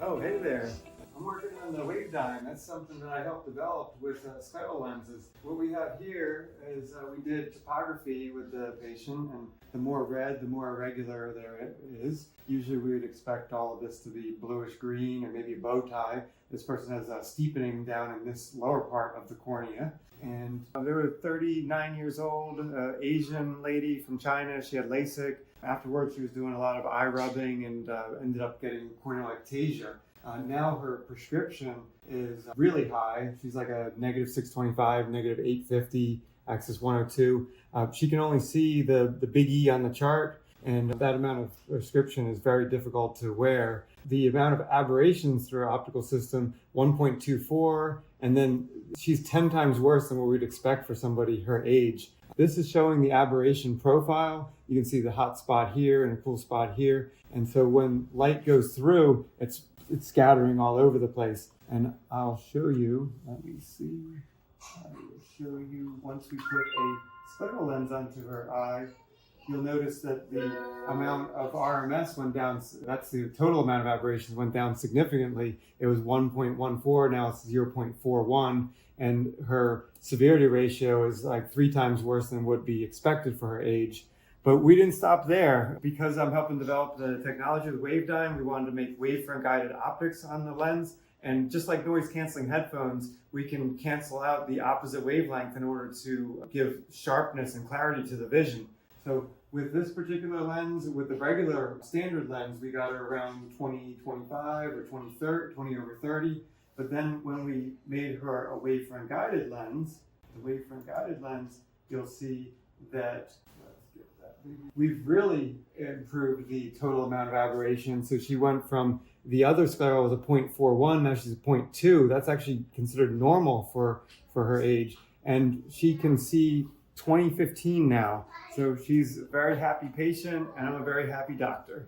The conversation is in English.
Oh, hey there. I'm working on the WaveDyn. That's something that I helped develop with Skywalker Lenses. What we have here is we did topography with the patient, and the more red, the more irregular there is. Usually we would expect all of this to be bluish green or maybe a bow tie. This person has a steepening down in this lower part of the cornea. And they were 39 years old, Asian lady from China. She had Lasik. Afterwards, she was doing a lot of eye rubbing and ended up getting corneal ectasia. Now her prescription is really high. She's like a negative 625, negative 850, axis 102. She can only see the big E on the chart, and that amount of prescription is very difficult to wear. The amount of aberrations through her optical system, 1.24, and then she's 10 times worse than what we'd expect for somebody her age. This is showing the aberration profile. You can see the hot spot here and a cool spot here. And so when light goes through, it's scattering all over the place. And I'll show you, let me see. I will show you once we put a scleral lens onto her eye, you'll notice that the amount of RMS went down. That's the total amount of aberrations went down significantly. It was 1.14, now it's 0.41. And her severity ratio is like 3 times worse than would be expected for her age. But we didn't stop there. Because I'm helping develop the technology with WaveDyn, we wanted to make wavefront guided optics on the lens. And just like noise canceling headphones, we can cancel out the opposite wavelength in order to give sharpness and clarity to the vision. So with this particular lens, with the regular standard lens, we got her around 20/25 or 20/30. But then when we made her a wavefront guided lens, you'll see that, we've really improved the total amount of aberration. So she went from, the other scleral was a 0.41, now she's a 0.2. That's actually considered normal for her age. And she can see 20/15 now. So she's a very happy patient, and I'm a very happy doctor.